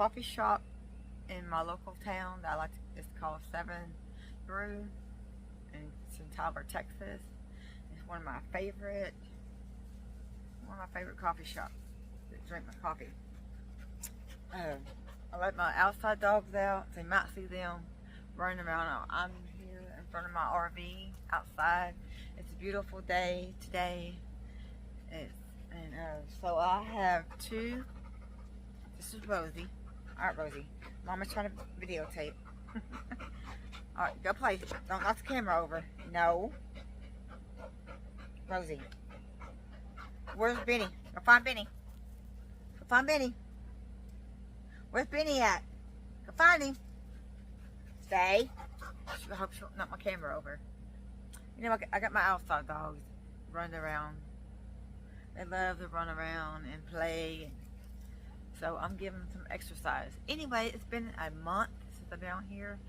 coffee shop in my local town that I like to, it's called 7 Brew, and it's in Tyler, Texas. It's one of my favorite coffee shops to drink my coffee. I let my outside dogs out, so you might see them running around. I'm here in front of my RV outside. It's a beautiful day today. So I have two. This is Rosie. Alright, Rosie. Mama's trying to videotape. Alright, go play. Don't knock the camera over. No. Rosie. Where's Benny? Go find Benny. Go find Benny. Where's Benny at? Go find him. Stay. I hope she'll knock my camera over. You know, I got my outside dogs running around. They love to run around and play. So I'm giving them some exercise. Anyway, it's been a month since I've been out here.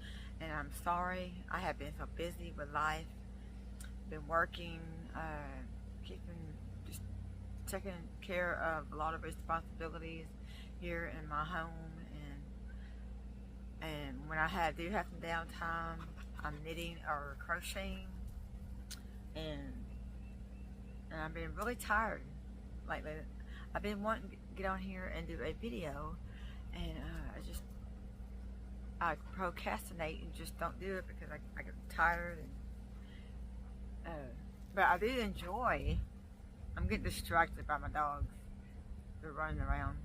And I'm sorry. I have been so busy with life. Been working, just taking care of a lot of responsibilities here in my home. And when I do have some downtime, I'm knitting or crocheting. And I've been really tired lately. I've been wanting to get on here and do a video, and I procrastinate and just don't do it because I get tired. But I do enjoy. I'm getting distracted by my dogs. They're running around.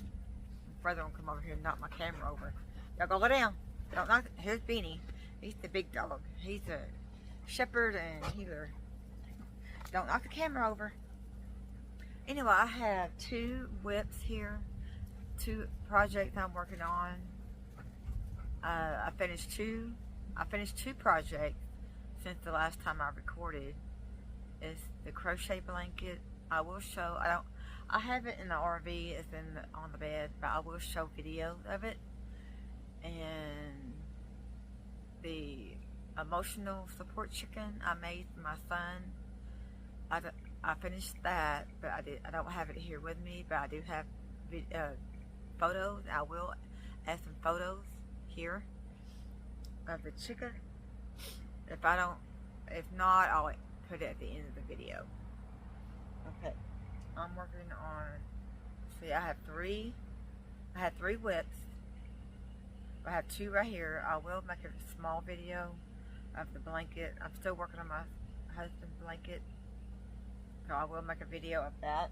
My brother won't come over here and knock my camera over. Y'all go lay down. Don't knock. Here's Beanie. He's the big dog. He's a shepherd and healer. Don't knock the camera over. Anyway, I have two whips here, two projects I'm working on. I finished two projects since the last time I recorded. It's the crochet blanket. I will show. I have it in the RV. It's on the bed, but I will show videos of it. And the emotional support chicken I made for my son. I finished that, but I don't have it here with me, but I do have photos. I will add some photos here of the chicken. If not, I'll put it at the end of the video. Okay, I'm working on. See, I had three whips. I have two right here. I will make a small video of the blanket. I'm still working on my husband's blanket, so I will make a video of that.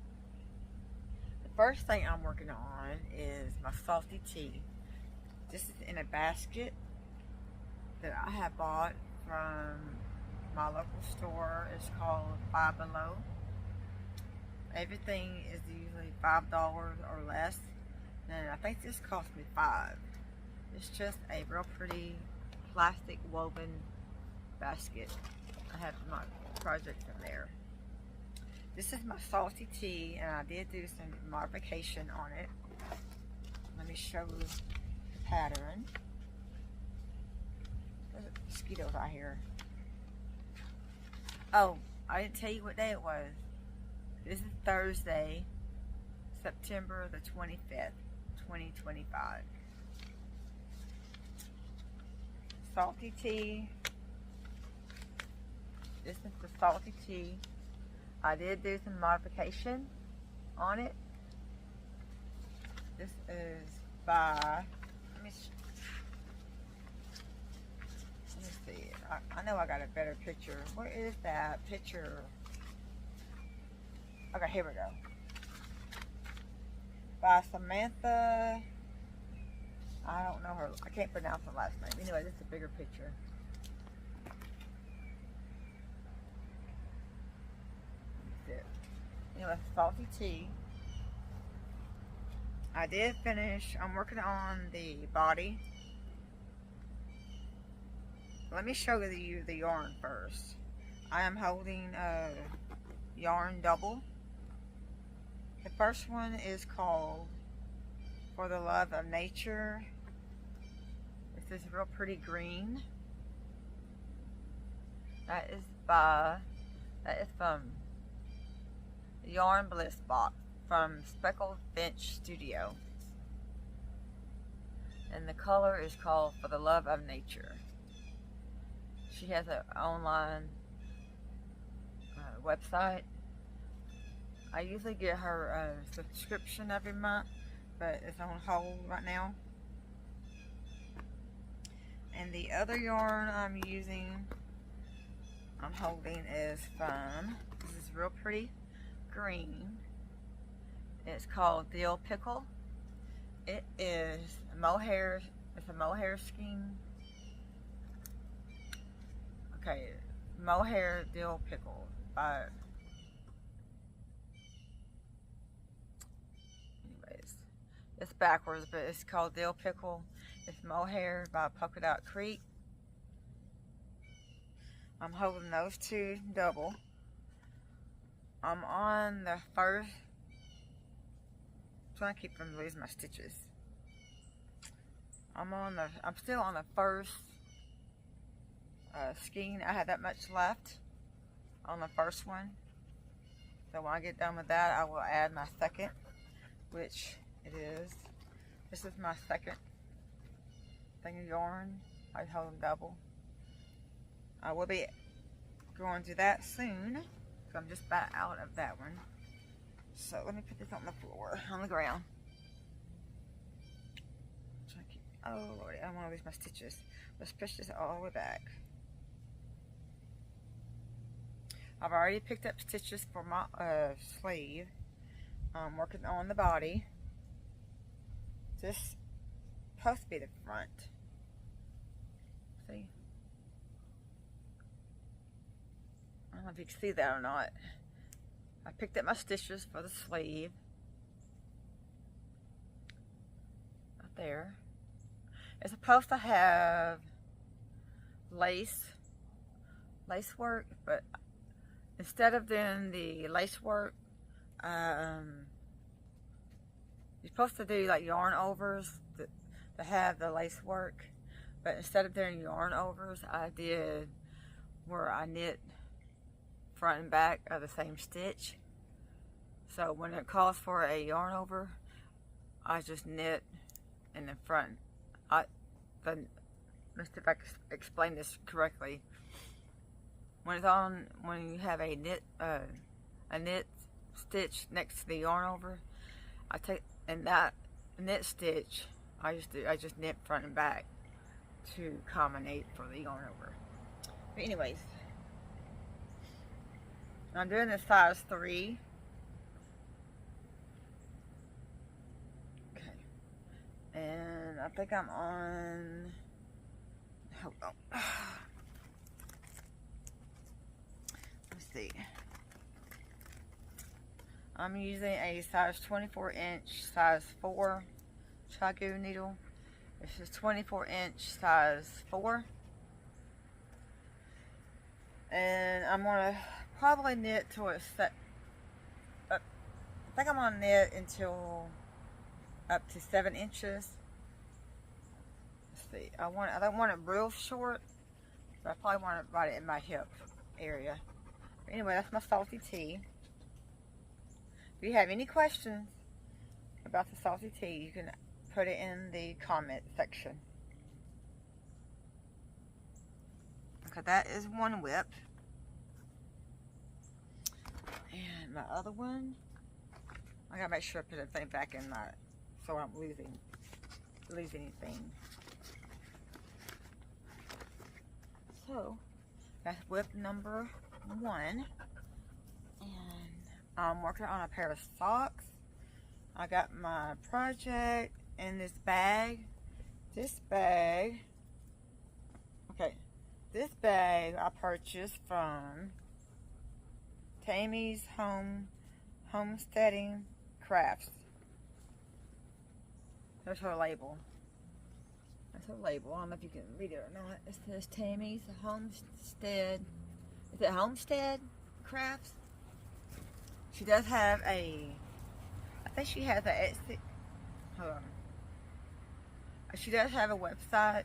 The first thing I'm working on is my salty tea. This is in a basket that I have bought from my local store. It's called Five Below. Everything is usually $5 or less, and I think this cost me $5. It's just a real pretty plastic woven basket. I have my projects in there. This is my salty tea, and I did do some modification on it. Let me show you the pattern. There's mosquitoes out here. Oh, I didn't tell you what day it was. This is Thursday, September the 25th, 2025. Salty tea. This is the salty tea. I did do some modification on it. This is by, let me see. I know I got a better picture. Where is that picture? Okay, here we go. By Samantha. I don't know her. I can't pronounce her last name. Anyway, this is a bigger picture. That's it. Anyway, salty tea. I did finish. I'm working on the body. Let me show you the yarn first. I am holding a yarn double. The first one is called For the Love of Nature. This is real pretty green. That is from Yarn Bliss Box from Speckled Finch Studio. and the color is called For the Love of Nature. She has an online website. I usually get her subscription every month, but it's on hold right now. And the other yarn I'm holding is from, this is real pretty green. It's called Dill Pickle. It is mohair, it's a mohair skein. Okay, mohair dill pickle by, anyways, it's backwards, but it's called Dill Pickle. It's mohair by Polka Dot Creek. I'm holding those two double. I'm on the first, I'm trying to keep from losing my stitches. I'm still on the first skein. I had that much left on the first one. So when I get done with that, I will add my second, which it is. This is my second thing of yarn. I hold them double. I will be going to that soon, so I'm just about out of that one. So let me put this on the floor, on the ground. Oh Lord, I don't want to lose my stitches. Let's push this all the way back. I've already picked up stitches for my sleeve. I'm working on the body. This is supposed to be the front. See? I don't know if you can see that or not. I picked up my stitches for the sleeve. Right there. It's supposed to have lace work, but instead of doing the lace work, you're supposed to do like yarn overs to have the lace work, but instead of doing yarn overs, I did where I knit front and back of the same stitch. So when it calls for a yarn over, I just knit in the front. Let's see if I can explain this correctly. When you have a knit stitch next to the yarn over, I take, and that knit stitch, I just knit front and back to combine for the yarn over. But anyways, I'm doing the size 3. Okay, and I think I'm on. Hold on. Let's see. I'm using a size 24 inch, size 4 Chagu needle. This is 24 inch, size 4. And I'm gonna probably knit till it's set. I think I'm gonna knit until up to 7 inches. Let's see. I don't want it real short, but I probably want it right in my hip area. But anyway, that's my salty tea. If you have any questions about the salty tea, you can put it in the comment section. Okay, that is one whip. And my other one, I gotta make sure I put everything back in my, so I don't lose anything. So that's whip number 1, and I'm working on a pair of socks. I got my project in this bag. This bag I purchased from Tammy's Homesteading Crafts. There's her label. That's her label. I don't know if you can read it or not. It says Tammy's Homestead. Is it Homestead Crafts? She does have I think she has a Etsy. Hold on. She does have a website.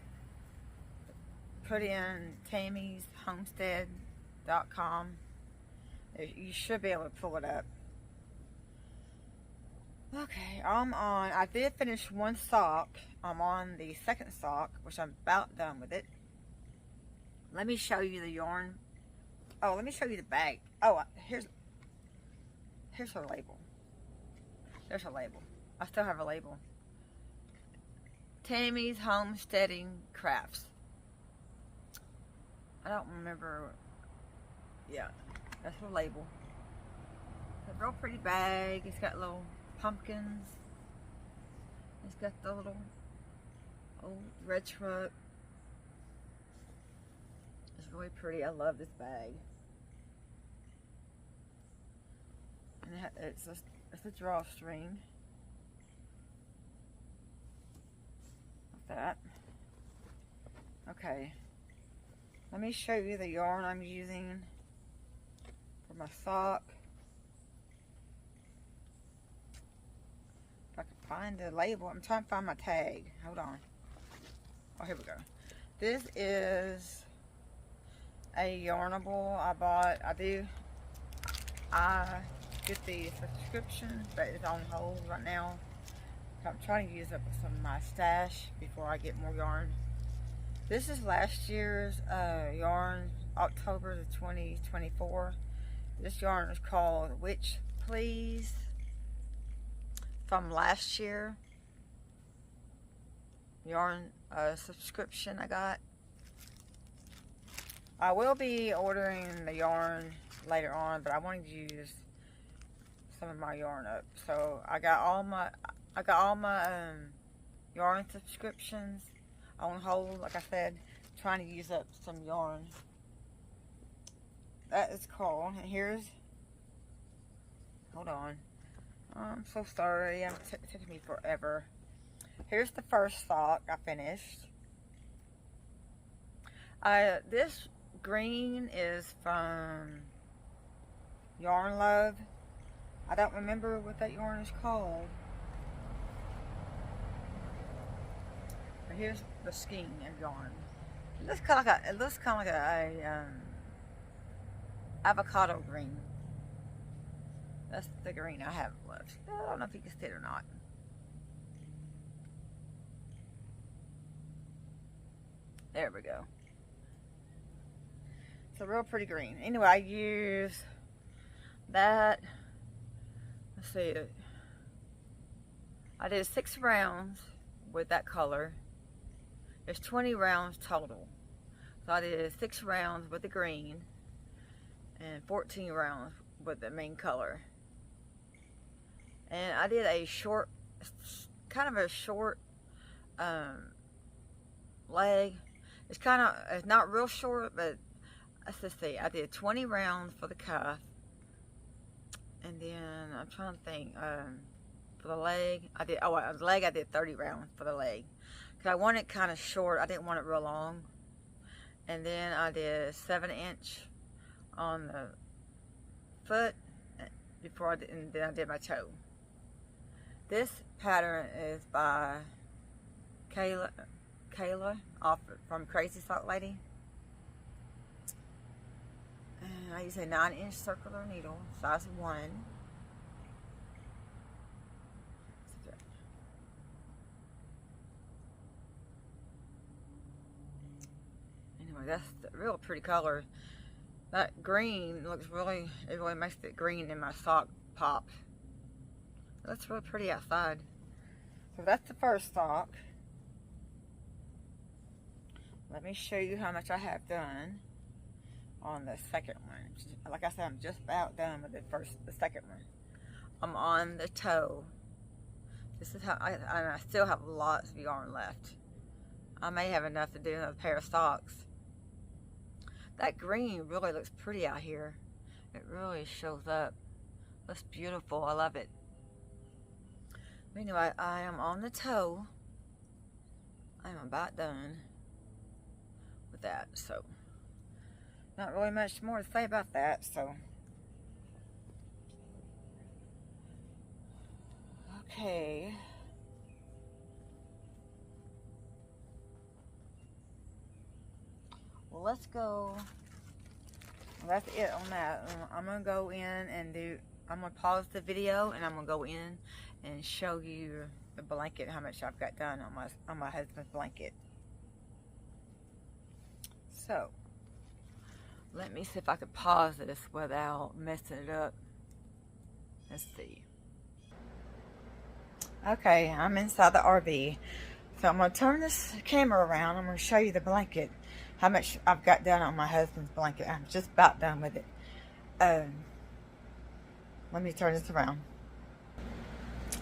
Put in tammyshomestead.com. You should be able to pull it up. Okay, I did finish one sock. I'm on the second sock, which I'm about done with it. Let me show you the yarn. Oh, let me show you the bag. Oh, here's her label. There's her label. I still have a label. Tammy's Homesteading Crafts. I don't remember. Yeah, that's her label. It's a real pretty bag. It's got little pumpkins. It's got the little old red truck. It's really pretty. I love this bag. And it's a drawstring. Like that. Okay. Let me show you the yarn I'm using for my sock. If I can find the label. I'm trying to find my tag. Hold on. Oh, here we go. This is a yarnable I bought. I get the subscription, but it's on hold right now. I'm trying to use up some of my stash before I get more yarn. This is last year's yarn, October the 2024. This yarn is called Witch Please, from last year. Yarn subscription I got. I will be ordering the yarn later on, but I wanted to use some of my yarn up. So I got all my yarn subscriptions on hold, like I said, trying to use up some yarn. That is called, and here's, hold on, I'm so sorry, it's taking me forever. Here's the first sock I finished. This green is from Yarn Love. I don't remember what that yarn is called. But here's the skein of yarn. It looks kind of like a avocado green. That's the green I have left. I don't know if you can see it or not. There we go. It's a real pretty green. Anyway, I use that. Let's see. I did 6 rounds with that color. There's 20 rounds total. So I did 6 rounds with the green and 14 rounds with the main color. And I did a short, kind of a short leg. It's not real short, but let's see. I did 20 rounds for the cuff. And then I'm trying to think, for the leg, I did 30 rounds for the leg. Because I want it kind of short. I didn't want it real long. And then I did 7-inch on the foot and then I did my toe. This pattern is by Kayla from Crazy Sock Lady. And I use a 9-inch circular needle, size 1. Anyway, that's the real pretty color. That green looks it really makes the green in my sock pop. That's really pretty outside. So that's the first sock. Let me show you how much I have done on the second one. Like I said, I'm just about done with the second one. I'm on the toe. This is how I still have lots of yarn left. I may have enough to do another pair of socks. That green really looks pretty out here. It really shows up. Looks beautiful. I love it. Anyway, I am on the toe. I am about done with that. So, not really much more to say about that. So, okay. Well, let's go. Well, that's it on that. I'm gonna go in and I'm gonna pause the video and I'm gonna go in and show you the blanket, how much I've got done on my husband's blanket. So let me see if I can pause this without messing it up. Let's see. Okay, I'm inside the RV. So I'm going to turn this camera around. I'm going to show you the blanket. How much I've got done on my husband's blanket. I'm just about done with it. Let me turn this around.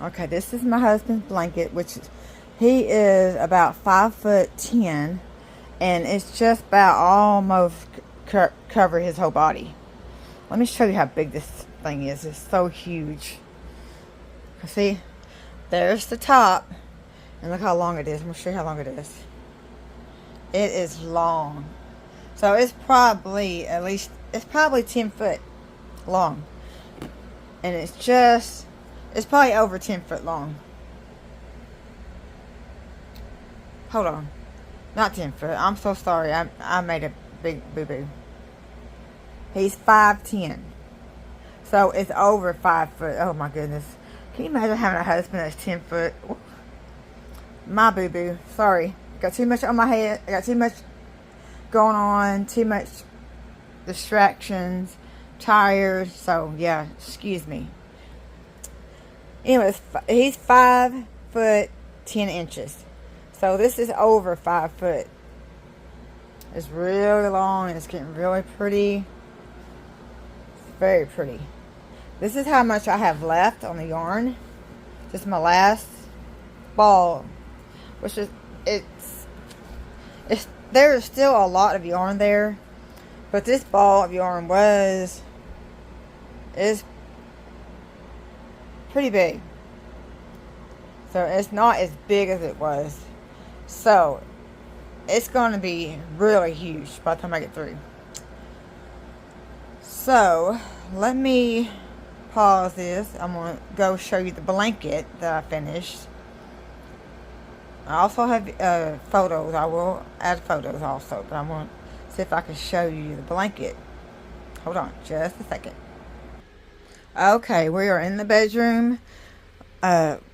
Okay, this is my husband's blanket, which he is about 5'10", and it's just about almost cover his whole body. Let me show you how big this thing is. It's so huge. See, there's the top, and look how long it is. I'm gonna show you how long it is. It is long, so it's probably 10 foot long, and it's probably over 10 foot long. Hold on, not 10 foot. I'm so sorry. I made a big boo-boo. He's 5'10", so it's over 5 foot. Oh my goodness! Can you imagine having a husband that's 10 foot? My boo-boo. Sorry, got too much on my head. I got too much going on. Too much distractions. Tired. So yeah, excuse me. Anyways, he's 5'10". So this is over 5 foot. It's really long and it's getting really pretty. Very pretty. This is how much I have left on the yarn. Just my last ball, which is there is still a lot of yarn there, but this ball of yarn is pretty big. So it's not as big as it was. So it's going to be really huge by the time I get through. So let me pause this. I'm going to go show you the blanket that I finished. I also have photos. I will add photos also, but I'm going to see if I can show you the blanket. Hold on just a second. Okay, we are in the bedroom.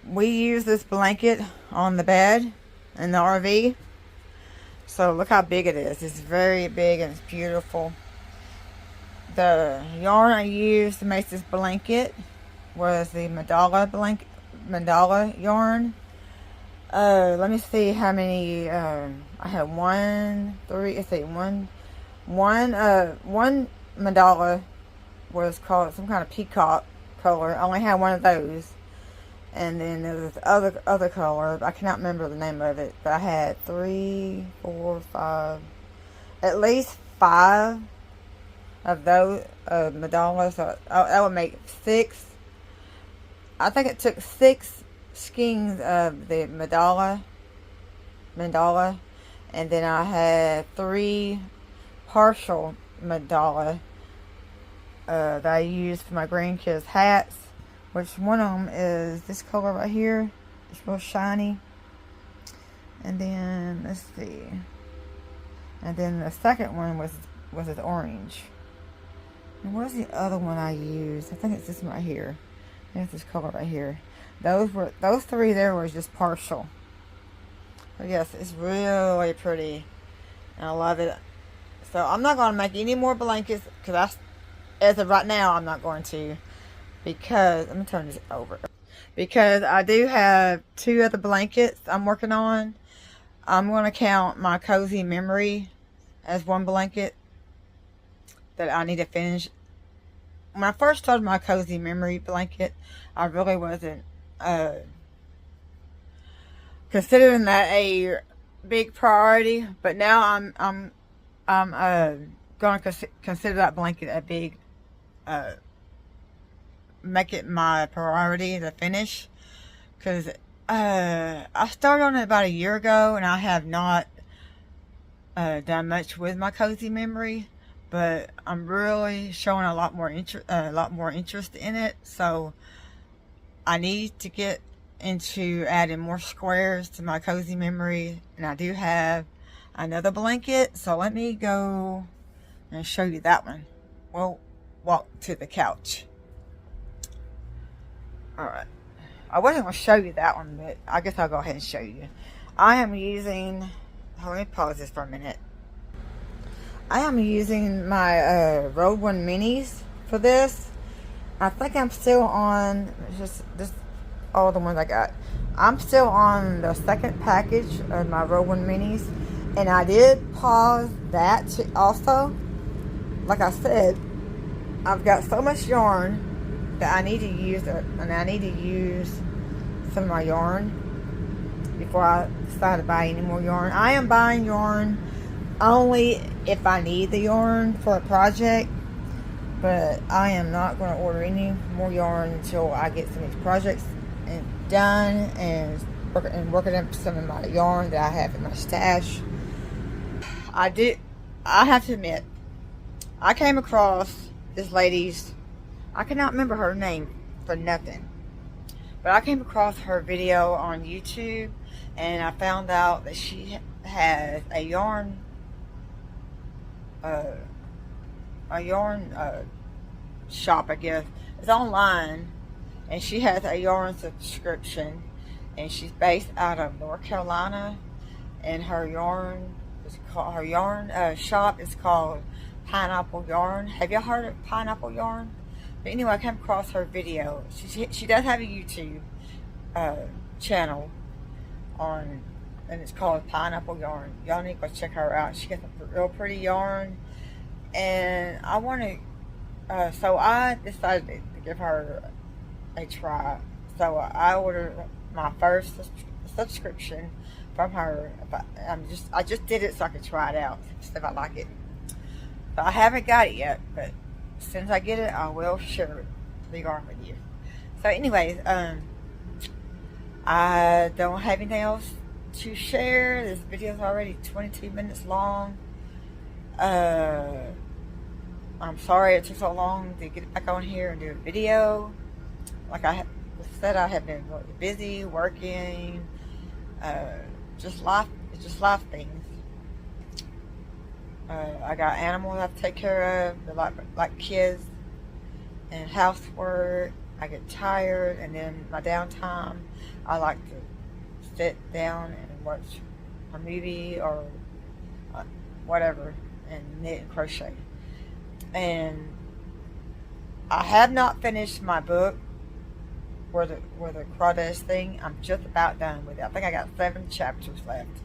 We use this blanket on the bed in the RV. So look how big it is. It's very big and it's beautiful. The yarn I used to make this blanket was the mandala yarn. Let me see how many. I had one mandala was called some kind of peacock color. I only had one of those, and then there was other color. I cannot remember the name of it, but I had 3, 4, 5, at least 5 of those mandalas. So that would make 6. I think it took 6 skeins of the mandala, and then I had 3 partial mandala that I used for my grandkids' hats, which one of them is this color right here. It's real shiny. And then let's see, and then the second one was this orange. And where's the other one I used? I think it's this one right here. There's this color right here. Those 3 there was just partial. But yes, it's really pretty, and I love it. So I'm not going to make any more blankets because as of right now, I'm not going to, because let me turn this over. Because I do have 2 other blankets I'm working on. I'm going to count my Cozy Memory as one blanket that I need to finish. When I first started my Cozy Memory blanket, I really wasn't considering that a big priority, but now I'm going to consider that blanket a big make it my priority to finish, because I started on it about a year ago and I have not done much with my Cozy Memory, but I'm really showing a lot more interest in it. So I need to get into adding more squares to my Cozy Memory, and I do have another blanket, so let me go and show you that one. We'll walk to the couch. Alright. I wasn't going to show you that one, but I guess I'll go ahead and show you. I am using... Let me pause this for a minute. I am using my Road 1 Minis for this. I think I'm still on... Just all the ones I got. I'm still on the second package of my Road 1 Minis. And I did pause that also. Like I said, I've got so much yarn that I need to use it, and I need to use some of my yarn before I decide to buy any more yarn. I am buying yarn only if I need the yarn for a project, but I am not going to order any more yarn until I get some of these projects done and working up some of my yarn that I have in my stash. I have to admit, I came across this lady's, I cannot remember her name for nothing, but I came across her video on YouTube, and I found out that she has a yarn shop, I guess. It's online, and she has a yarn subscription, and she's based out of North Carolina, and her yarn shop is called Pineapple Yarn. Have y'all heard of Pineapple Yarn? But anyway, I came across her video. She does have a YouTube channel on, and it's called Pineapple Yarn. Y'all need to go check her out. She got some real pretty yarn, and I want to. So I decided to give her a try. So I ordered my first subscription from her. I just did it so I could try it out, see if I like it. So I haven't got it yet, but as soon as I get it, I will share the yarn with you. So anyways, I don't have anything else to share. This video is already 22 minutes long. I'm sorry it took so long to get back on here and do a video. Like I said, I have been really busy working, just life things. I got animals I have to take care of, like kids and housework. I get tired, and then my downtime, I like to sit down and watch a movie or whatever and knit and crochet. And I have not finished my book where the crawdads thing. I'm just about done with it. I think I got 7 chapters left.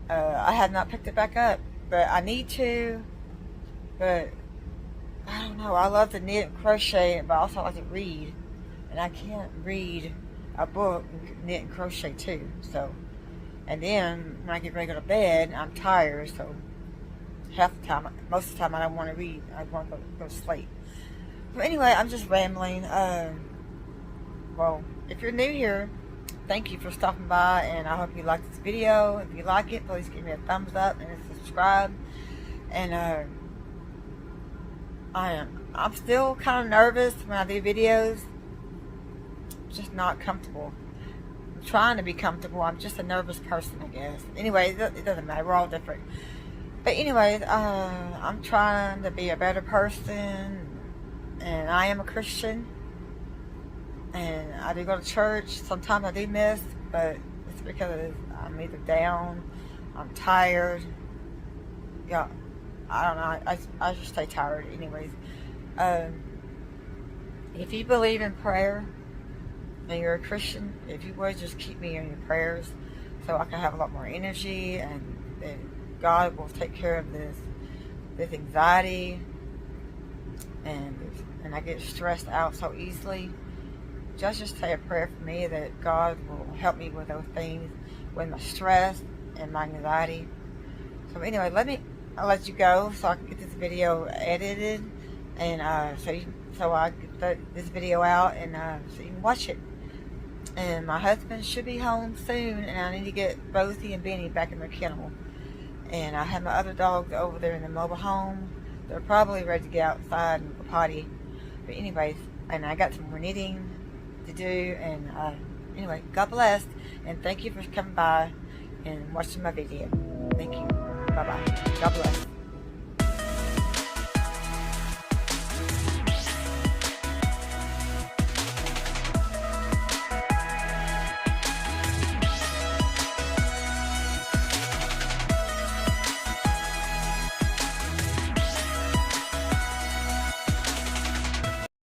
I have not picked it back up, but I need to. But I don't know. I love to knit and crochet, but I also like to read, and I can't read a book and knit and crochet too. So, and then when I get ready to go to bed, I'm tired. So most of the time, I don't want to read. I want to go to sleep. But anyway, I'm just rambling. Well, if you're new here, thank you for stopping by, and I hope you like this video. If you like it, please give me a thumbs up and subscribe. And I'm still kind of nervous when I do videos. Just not comfortable. I'm trying to be comfortable. I'm just a nervous person, I guess. Anyway, it doesn't matter. We're all different. But anyways, I'm trying to be a better person, and I am a Christian. And I do go to church. Sometimes I do miss, but it's because I'm either down, I'm tired. Yeah, I don't know. I just stay tired anyways. If you believe in prayer and you're a Christian, if you would just keep me in your prayers so I can have a lot more energy, and God will take care of this anxiety, and I get stressed out so easily. Just say a prayer for me that God will help me with those things, with my stress and my anxiety. So anyway, I'll let you go so I can get this video edited, and so I get this video out, and so you can watch it. And my husband should be home soon, and I need to get Rosie and Benny back in their kennel. And I have my other dogs over there in the mobile home. They're probably ready to get outside and go potty. But anyways, and I got some more knitting to do, and anyway, God bless, and thank you for coming by and watching my video. Thank you. Bye bye. God bless.